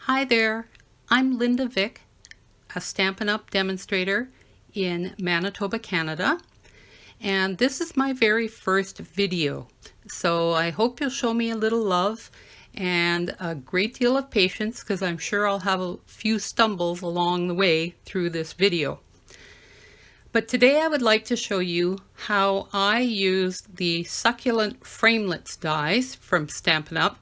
Hi there, I'm Linda Vick, a Stampin' Up! Demonstrator in Manitoba, Canada, and this is my very first video. So I hope you'll show me a little love and a great deal of patience because I'm sure I'll have a few stumbles along the way through this video. But today I would like to show you how I used the Succulent Framelits dies from Stampin' Up!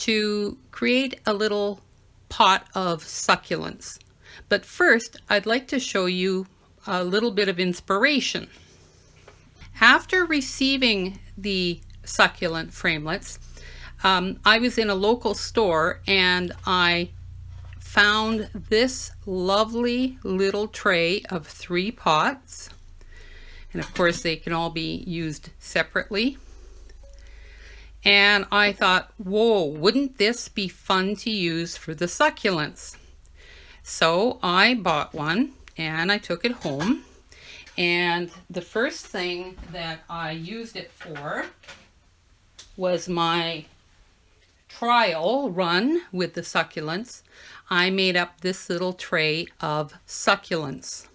To create a little pot of succulents. But first, I'd like to show you a little bit of inspiration. After receiving the succulent framelits, I was in a local store and I found this lovely little tray of 3 pots. And of course, they can all be used separately. And I thought, whoa, wouldn't this be fun to use for the succulents? So I bought one and I took it home. And the first thing that I used it for was my trial run with the succulents. I made up this little tray of succulents.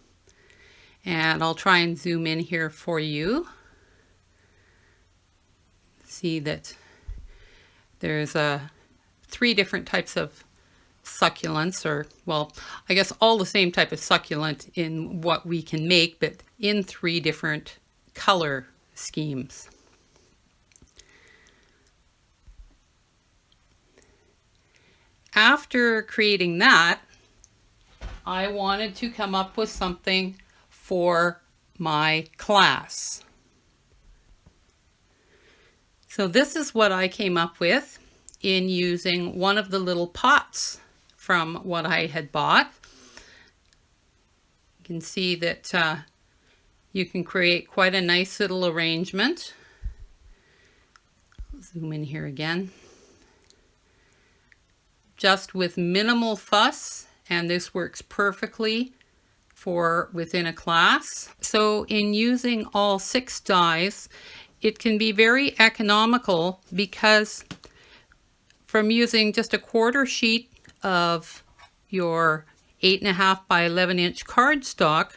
And I'll try and zoom in here for you. See that there's 3 different types of succulents, or well, I guess all the same type of succulent in what we can make, but in 3 different color schemes. After creating that, I wanted to come up with something for my class. So this is what I came up with in using one of the little pots from what I had bought. You can see that you can create quite a nice little arrangement. Zoom in here again. Just with minimal fuss, and this works perfectly for within a class. So in using all 6 dies, it can be very economical because from using just a 1/4 sheet of your 8.5 by 11 inch cardstock,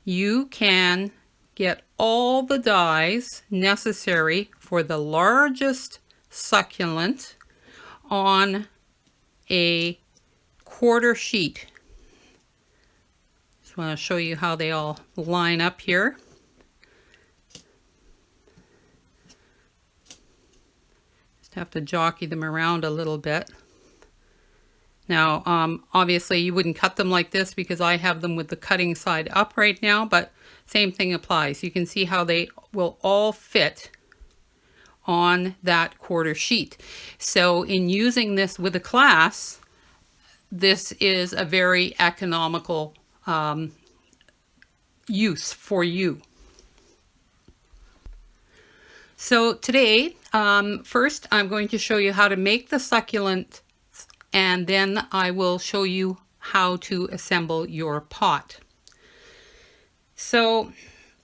you can get all the dies necessary for the largest succulent on a 1/4 sheet. Just want to show you how they all line up here. Have to jockey them around a little bit. Now, obviously you wouldn't cut them like this because I have them with the cutting side up right now, but same thing applies. You can see how they will all fit on that 1/4 sheet. So in using this with a class, this is a very economical use for you. So today, first I'm going to show you how to make the succulent, and then I will show you how to assemble your pot. So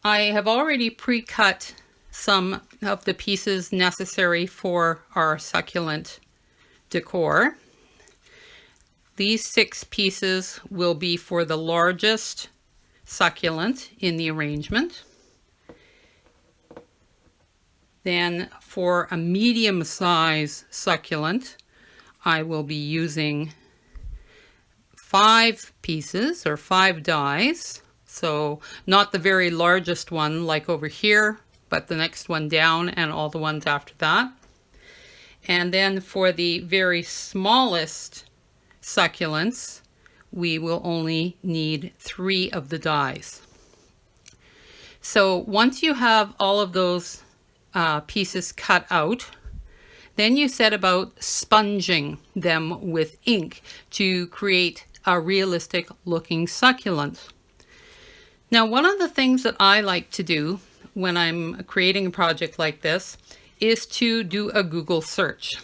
I have already pre-cut some of the pieces necessary for our succulent decor. These 6 pieces will be for the largest succulent in the arrangement. Then for a medium size succulent, I will be using 5 pieces or 5 dies. So not the very largest one like over here, but the next one down and all the ones after that. And then for the very smallest succulents, we will only need 3 of the dies. So once you have all of those pieces cut out, then you set about sponging them with ink to create a realistic looking succulent. Now, one of the things that I like to do when I'm creating a project like this is to do a Google search.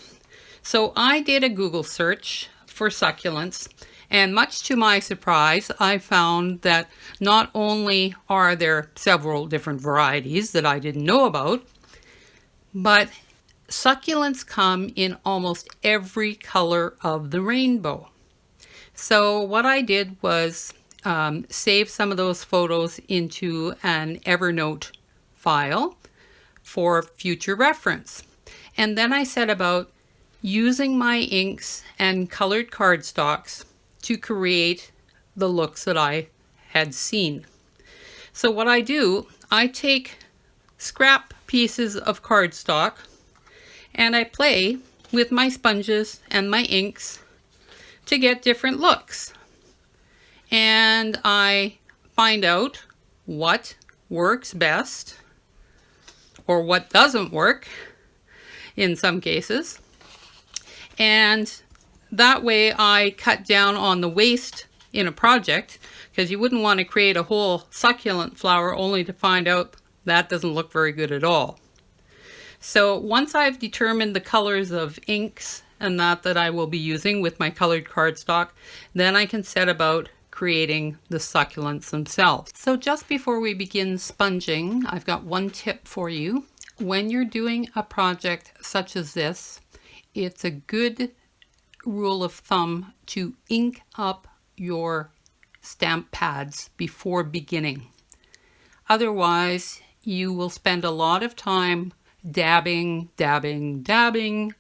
So I did a Google search for succulents, and much to my surprise, I found that not only are there several different varieties that I didn't know about, but succulents come in almost every color of the rainbow. So what I did was save some of those photos into an Evernote file for future reference. And then I set about using my inks and colored cardstocks to create the looks that I had seen. So what I do, I take scrap pieces of cardstock and I play with my sponges and my inks to get different looks. And I find out what works best or what doesn't work in some cases. And that way I cut down on the waste in a project, because you wouldn't want to create a whole succulent flower only to find out that doesn't look very good at all. So once I've determined the colors of inks and that I will be using with my colored cardstock, then I can set about creating the succulents themselves. So just before we begin sponging, I've got one tip for you. When you're doing a project such as this, it's a good rule of thumb to ink up your stamp pads before beginning. Otherwise, you will spend a lot of time dabbing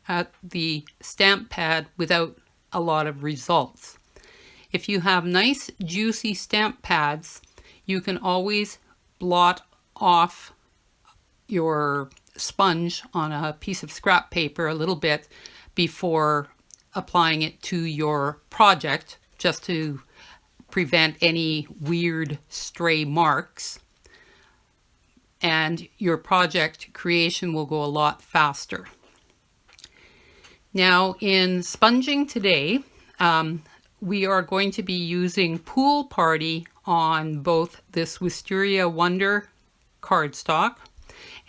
at the stamp pad without a lot of results. If you have nice juicy stamp pads, you can always blot off your sponge on a piece of scrap paper a little bit before applying it to your project, just to prevent any weird stray marks, and your project creation will go a lot faster. Now in sponging today, we are going to be using Pool Party on both this Wisteria Wonder cardstock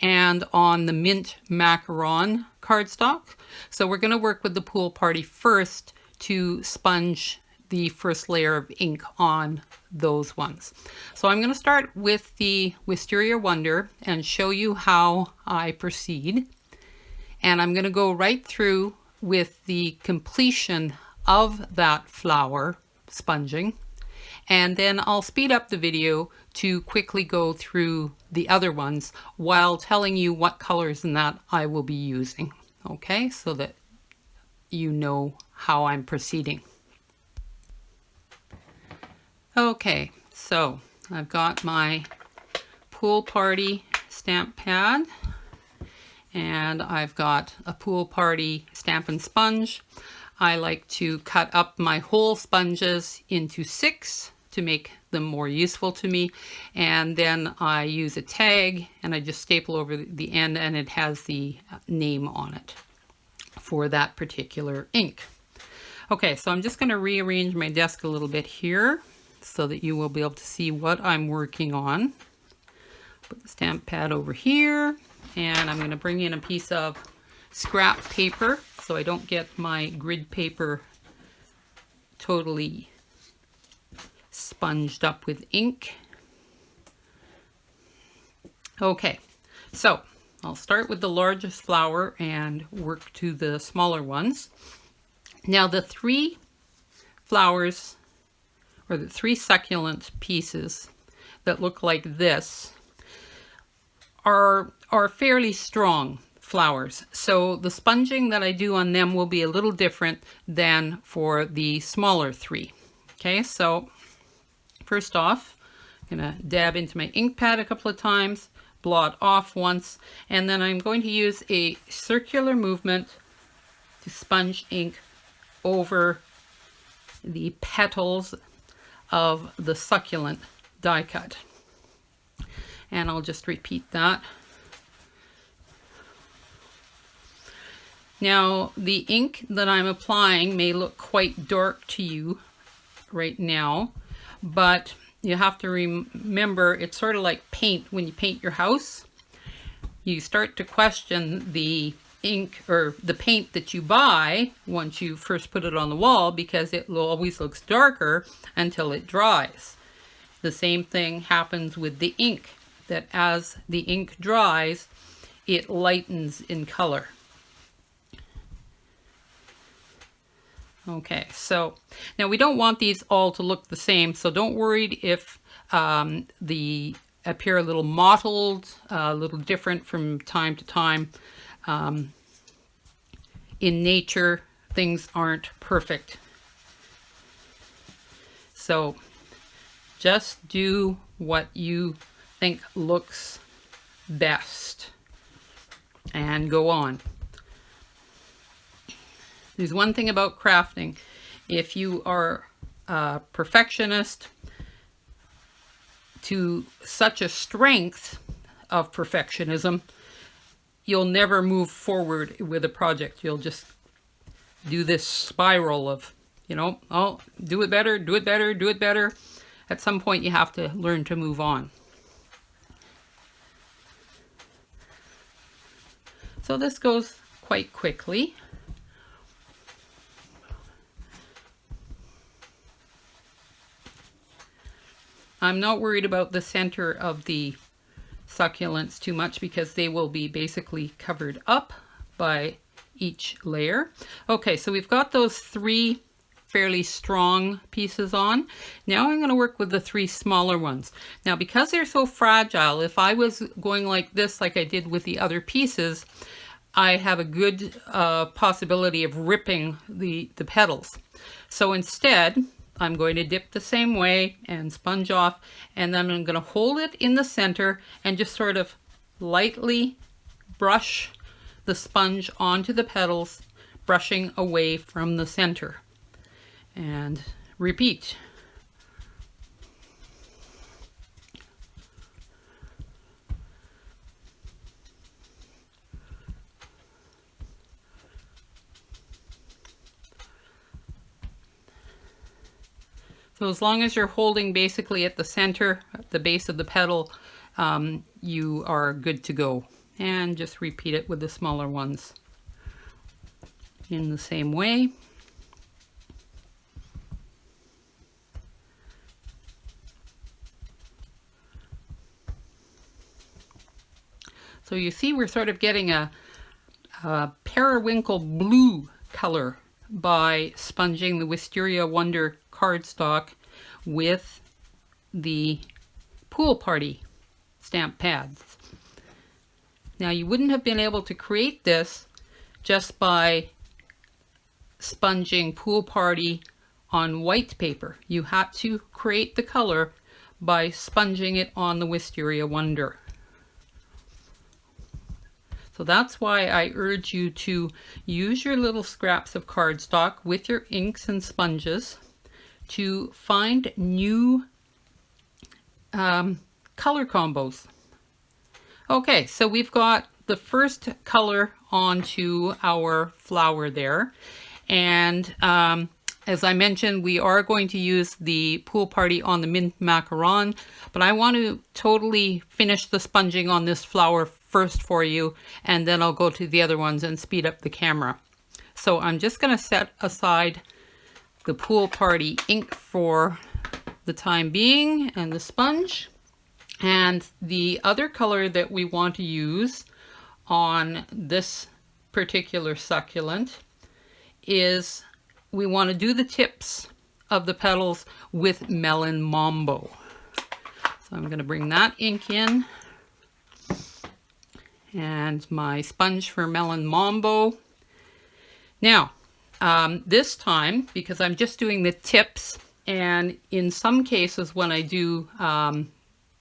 and on the Mint Macaron cardstock. So we're going to work with the Pool Party first to sponge the first layer of ink on those ones. So I'm going to start with the Wisteria Wonder and show you how I proceed. And I'm going to go right through with the completion of that flower sponging. And then I'll speed up the video to quickly go through the other ones while telling you what colors in that I will be using. Okay, so that you know how I'm proceeding. Okay, so I've got my Pool Party stamp pad and I've got a Pool Party Stampin' Sponge. I like to cut up my whole sponges into 6 to make them more useful to me, and then I use a tag and I just staple over the end and it has the name on it for that particular ink. Okay, so I'm just going to rearrange my desk a little bit here so that you will be able to see what I'm working on. Put the stamp pad over here, and I'm going to bring in a piece of scrap paper so I don't get my grid paper totally sponged up with ink. Okay, so I'll start with the largest flower and work to the smaller ones. Now the 3 flowers, or the 3 succulent pieces that look like this, are fairly strong flowers. So the sponging that I do on them will be a little different than for the smaller 3. Okay, so first off, I'm going to dab into my ink pad a couple of times, blot off once, and then I'm going to use a circular movement to sponge ink over the petals of the succulent die cut. And I'll just repeat that. Now the ink that I'm applying may look quite dark to you right now, but you have to remember it's sort of like paint. When you paint your house, you start to question the ink or the paint that you buy once you first put it on the wall, because it always looks darker until it dries. The same thing happens with the ink, that as the ink dries, it lightens in color. Okay, so now we don't want these all to look the same, so don't worry if they appear a little mottled, a little different from time to time. In nature, things aren't perfect. So just do what you think looks best and go on. There's one thing about crafting. If you are a perfectionist to such a strength of perfectionism, you'll never move forward with a project. You'll just do this spiral of, you know, oh, do it better, do it better, do it better. At some point you have to learn to move on. So this goes quite quickly. I'm not worried about the center of the succulents too much because they will be basically covered up by each layer. Okay, so we've got those 3 fairly strong pieces on. Now I'm going to work with the 3 smaller ones. Now because they're so fragile, if I was going like this like I did with the other pieces, I have a good possibility of ripping the petals. So instead, I'm going to dip the same way and sponge off, and then I'm going to hold it in the center and just sort of lightly brush the sponge onto the petals, brushing away from the center. And repeat. So as long as you're holding basically at the center, at the base of the petal, you are good to go. And just repeat it with the smaller ones in the same way. So you see we're sort of getting a periwinkle blue color by sponging the Wisteria Wonder cardstock with the Pool Party stamp pads. Now you wouldn't have been able to create this just by sponging Pool Party on white paper. You had to create the color by sponging it on the Wisteria Wonder. So that's why I urge you to use your little scraps of cardstock with your inks and sponges to find new color combos. Okay, so we've got the first color onto our flower there. And as I mentioned, we are going to use the Pool Party on the mint macaron, but I want to totally finish the sponging on this flower first for you, and then I'll go to the other ones and speed up the camera. So I'm just going to set aside the Pool Party ink for the time being and the sponge. And the other color that we want to use on this particular succulent is we want to do the tips of the petals with Melon Mambo. So I'm going to bring that ink in and my sponge for Melon Mambo. Now, this time, because I'm just doing the tips, and in some cases when I do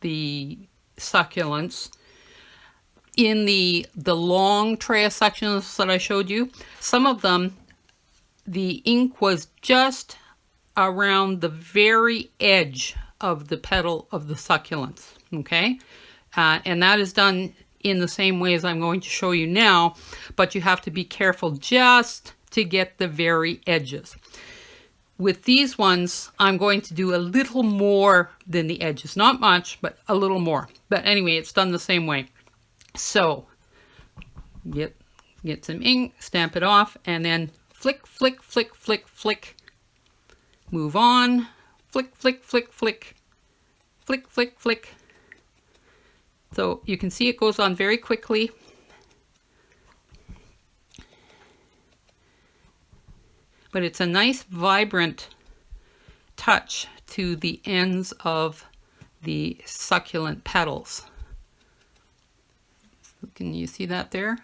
the succulents, in the long tray of succulents that I showed you, some of them, the ink was just around the very edge of the petal of the succulents, okay? And that is done in the same way as I'm going to show you now, but you have to be careful just to get the very edges. With these ones, I'm going to do a little more than the edges. Not much, but a little more. But anyway, it's done the same way. So, get some ink, stamp it off, and then flick, flick, flick, flick, flick. Move on. Flick, flick, flick, flick. Flick, flick, flick. So you can see it goes on very quickly. but it's a nice vibrant touch to the ends of the succulent petals. Can you see that there?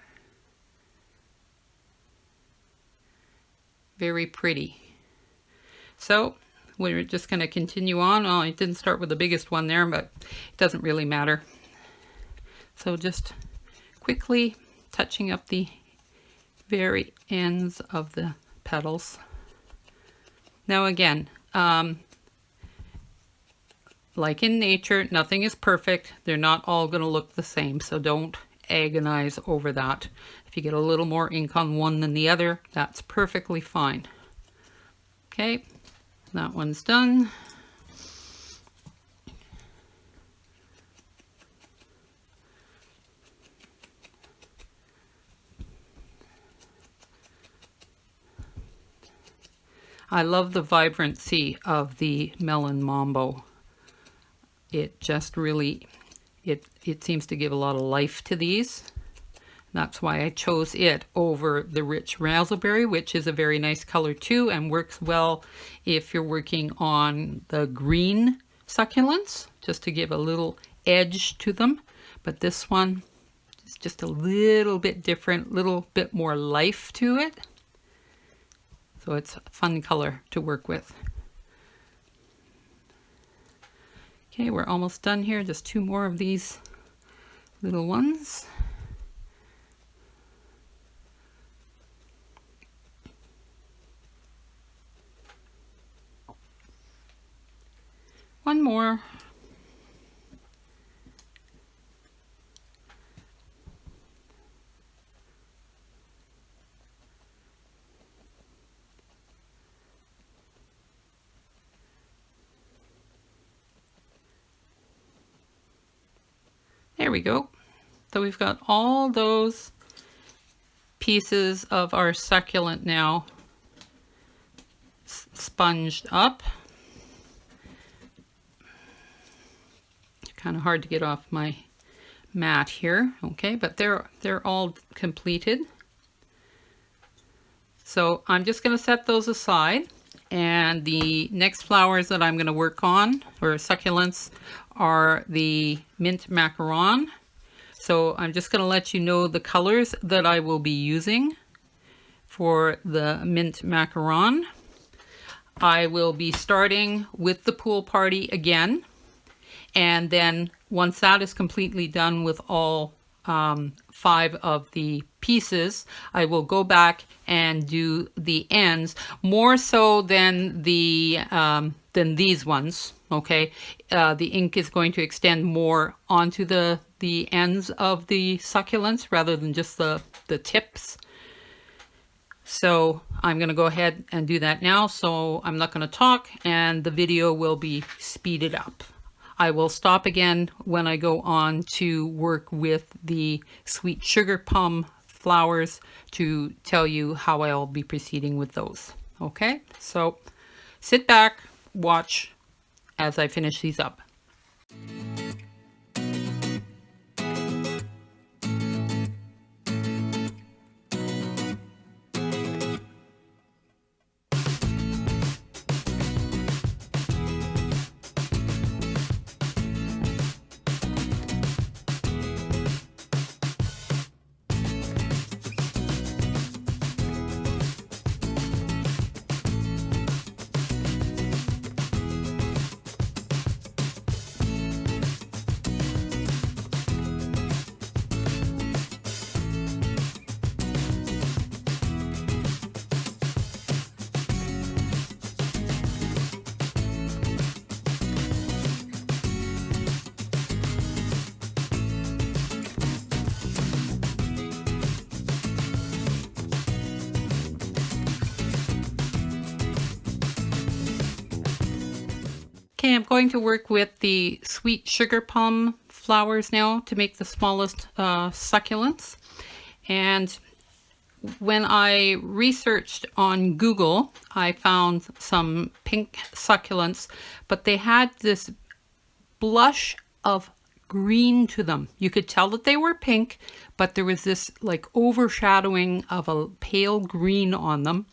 Very pretty. So we're just going to continue on. Oh, I didn't start with the biggest one there, but it doesn't really matter. So just quickly touching up the very ends of the petals. Now again, like in nature, nothing is perfect. They're not all going to look the same, so don't agonize over that. If you get a little more ink on one than the other, that's perfectly fine. Okay, that one's done. I love the vibrancy of the Melon Mambo. It just really, it seems to give a lot of life to these. That's why I chose it over the rich raspberry, which is a very nice color too and works well if you're working on the green succulents, just to give a little edge to them. But this one is just a little bit different, little bit more life to it. So it's a fun color to work with. Okay, we're almost done here. Just two more of these little ones. One more. There we go. So we've got all those pieces of our succulent now sponged up. Kind of hard to get off my mat here, okay, but they're all completed. So I'm just going to set those aside, and the next flowers that I'm going to work on, or succulents, are the mint macaron. So I'm just going to let you know the colors that I will be using for the mint macaron. I will be starting with the pool party again, and then once that is completely done with all 5 of the pieces, I will go back and do the ends, more so than the than these ones. Okay, the ink is going to extend more onto the ends of the succulents rather than just the tips. So I'm going to go ahead and do that now. So I'm not going to talk, and the video will be speeded up. I will stop again when I go on to work with the sweet sugar plum flowers to tell you how I'll be proceeding with those. Okay, so sit back, watch as I finish these up. Okay, I'm going to work with the sweet sugar plum flowers now to make the smallest succulents. And when I researched on Google, I found some pink succulents, but they had this blush of green to them. You could tell that they were pink, but there was this like overshadowing of a pale green on them.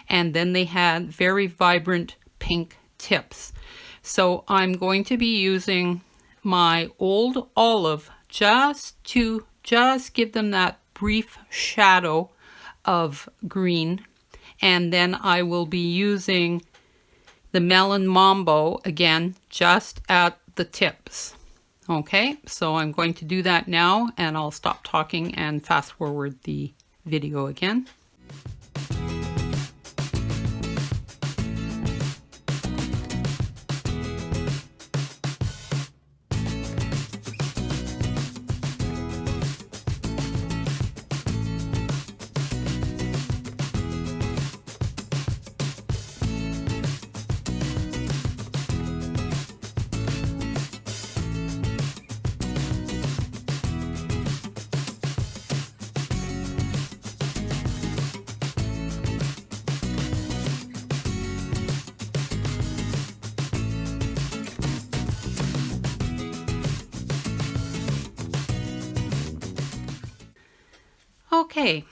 And then they had very vibrant pink tips. So I'm going to be using my Old Olive just to give them that brief shadow of green. And then I will be using the Melon Mambo again, just at the tips. Okay, so I'm going to do that now, and I'll stop talking and fast forward the video again. Okay,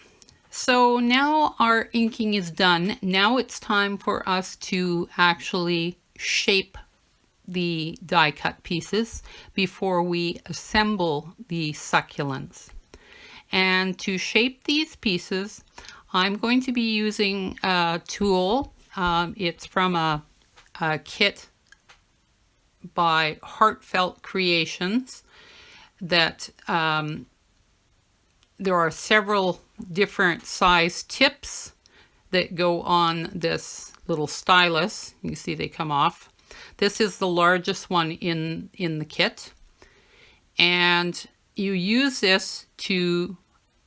so now our inking is done. Now it's time for us to actually shape the die cut pieces before we assemble the succulents. And to shape these pieces, I'm going to be using a tool. It's from a kit by Heartfelt Creations that there are several different size tips that go on this little stylus. You see they come off. This is the largest one in the kit. And you use this to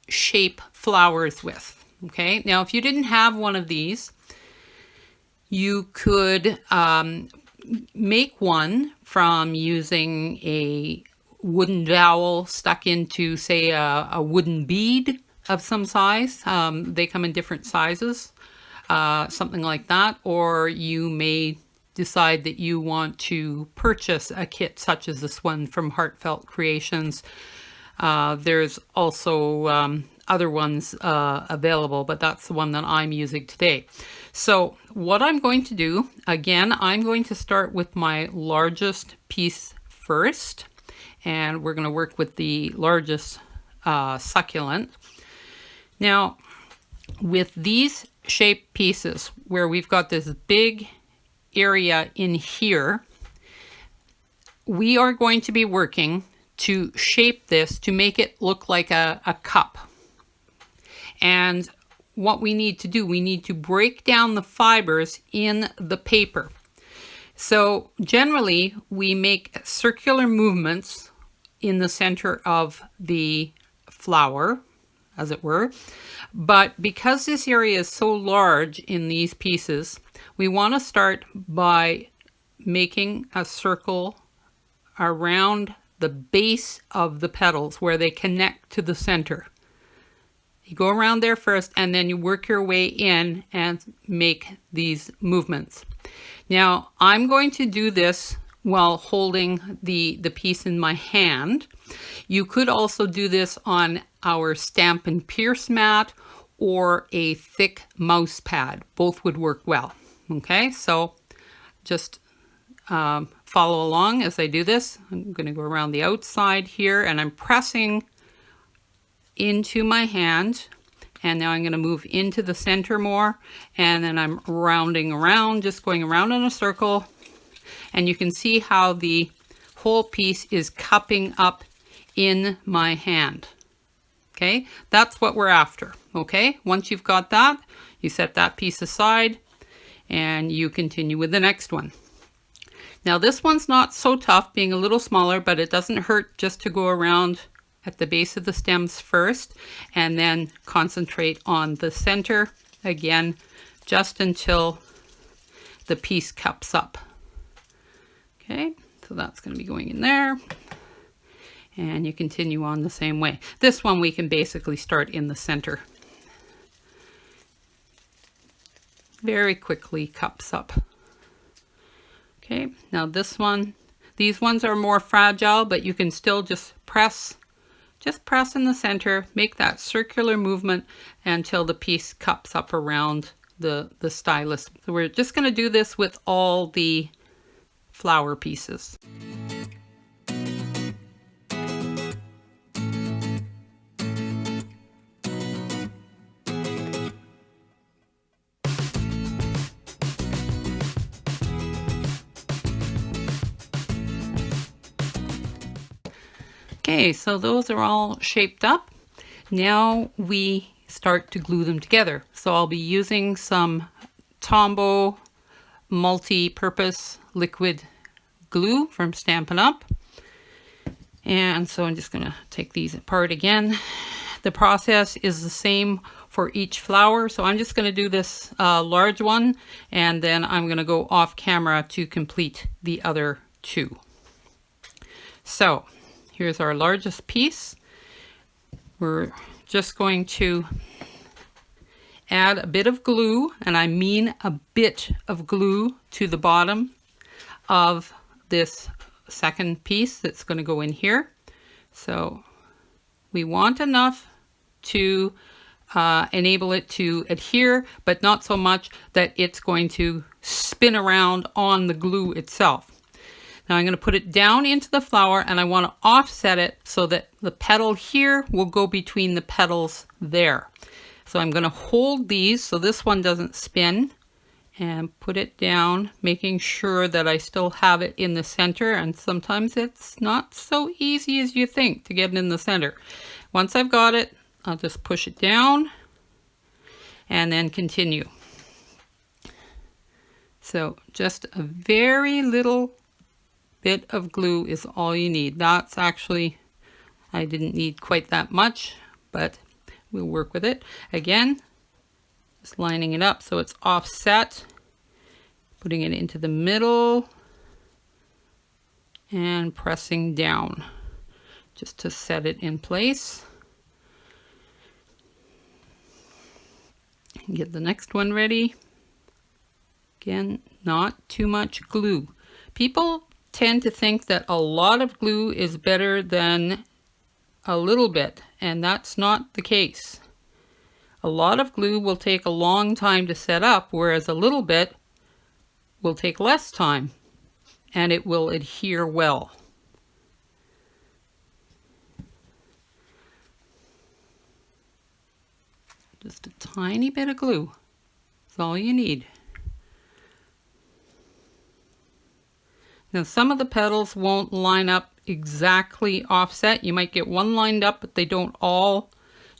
shape flowers with. Okay, now if you didn't have one of these, you could make one from using a wooden dowel stuck into, say, a wooden bead of some size. They come in different sizes, something like that. Or you may decide that you want to purchase a kit such as this one from Heartfelt Creations. There's also other ones available, but that's the one that I'm using today. So what I'm going to do, again, I'm going to start with my largest piece first. And we're going to work with the largest succulent. Now, with these shaped pieces, where we've got this big area in here, we are going to be working to shape this to make it look like a cup. And what we need to do, we need to break down the fibers in the paper. So generally, we make circular movements in the center of the flower, as it were. But because this area is so large in these pieces, we want to start by making a circle around the base of the petals where they connect to the center. You go around there first, and then you work your way in and make these movements. Now, I'm going to do this while holding the piece in my hand. You could also do this on our Stampin' Pierce mat or a thick mouse pad. Both would work well. Okay, so just follow along as I do this. I'm going to go around the outside here, and I'm pressing into my hand. And now I'm going to move into the center more, and then I'm rounding around, just going around in a circle. And you can see how the whole piece is cupping up in my hand. Okay, that's what we're after. Okay, once you've got that, you set that piece aside and you continue with the next one. Now this one's not so tough, being a little smaller, but it doesn't hurt just to go around at the base of the stems first and then concentrate on the center again, just until the piece cups up. Okay, so that's going to be going in there, and you continue on the same way. This one we can basically start in the center. Very quickly cups up. Okay, now this one, These ones are more fragile, but you can still just press in the center, make that circular movement until the piece cups up around the stylus. So we're just going to do this with all the flower pieces. Okay, so those are all shaped up. Now we start to glue them together. So I'll be using some Tombow multi-purpose liquid glue from Stampin' Up. And so I'm just going to take these apart again. The process is the same for each flower. So I'm just going to do this large one, and then I'm going to go off camera to complete the other two. So here's our largest piece. We're just going to add a bit of glue, and I mean a bit of glue, to the bottom of this second piece that's going to go in here. So we want enough to enable it to adhere, but not so much that it's going to spin around on the glue itself. Now I'm going to put it down into the flower, and I want to offset it so that the petal here will go between the petals there. So I'm going to hold these so this one doesn't spin, and put it down, making sure that I still have it in the center. And sometimes it's not so easy as you think to get it in the center. Once I've got it, I'll just push it down and then continue. So just a very little bit of glue is all you need. That's actually, I didn't need quite that much, but we'll work with it. Again, just lining it up so it's offset, putting it into the middle and pressing down just to set it in place. Get the next one ready. Again, not too much glue. People tend to think that a lot of glue is better than a little bit, and that's not the case. A lot of glue will take a long time to set up, whereas a little bit will take less time and it will adhere well. Just a tiny bit of glue is all you need. Now some of the petals won't line up exactly offset. You might get one lined up, but they don't all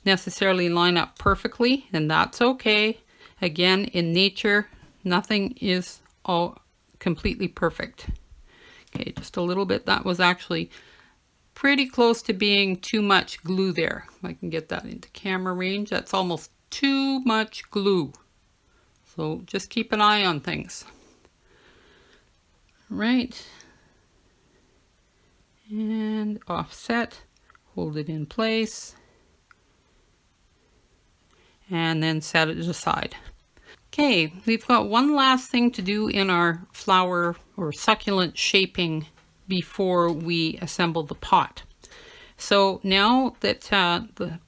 necessarily line up perfectly, and that's okay. Again, in nature, nothing is all completely perfect. Okay, just a little bit. That was actually pretty close to being too much glue there. If I can get that into camera range, that's almost too much glue. So just keep an eye on things. Right. And offset, hold it in place, and then set it aside. Okay, we've got one last thing to do in our flower or succulent shaping before we assemble the pot. So now that the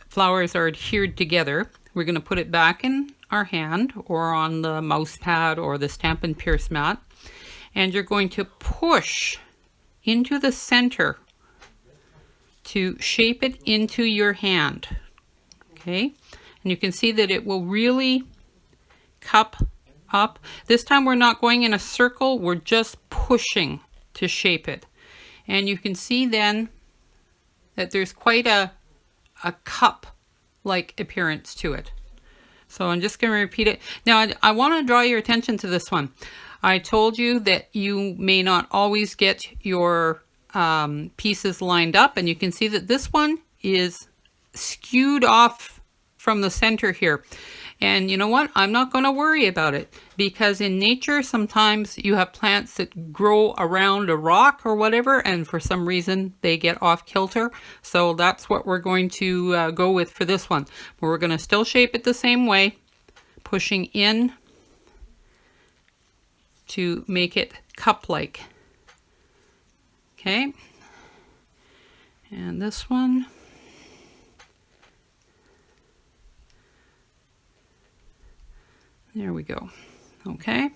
flowers are adhered together, we're going to put it back in our hand or on the mouse pad or the Stampin' Pierce mat, and you're going to push into the center to shape it into your hand. Okay, and you can see that it will really cup up. This time we're not going in a circle, we're just pushing to shape it. And you can see then that there's quite a cup-like appearance to it. So I'm just going to repeat it. Now I want to draw your attention to this one. I told you that you may not always get your pieces lined up, and you can see that this one is skewed off from the center here. And you know what? I'm not going to worry about it, because in nature sometimes you have plants that grow around a rock or whatever, and for some reason they get off kilter. So that's what we're going to go with for this one. But we're going to still shape it the same way, pushing in to make it cup-like. Okay. And this one. There we go. Okay.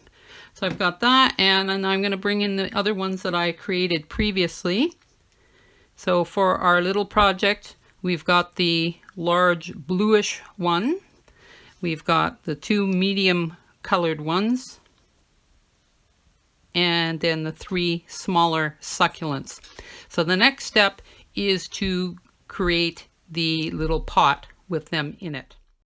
So I've got that, and then I'm going to bring in the other ones that I created previously. So for our little project, we've got the large bluish one. We've got the two medium colored ones, and then the three smaller succulents. So the next step is to create the little pot with them in it.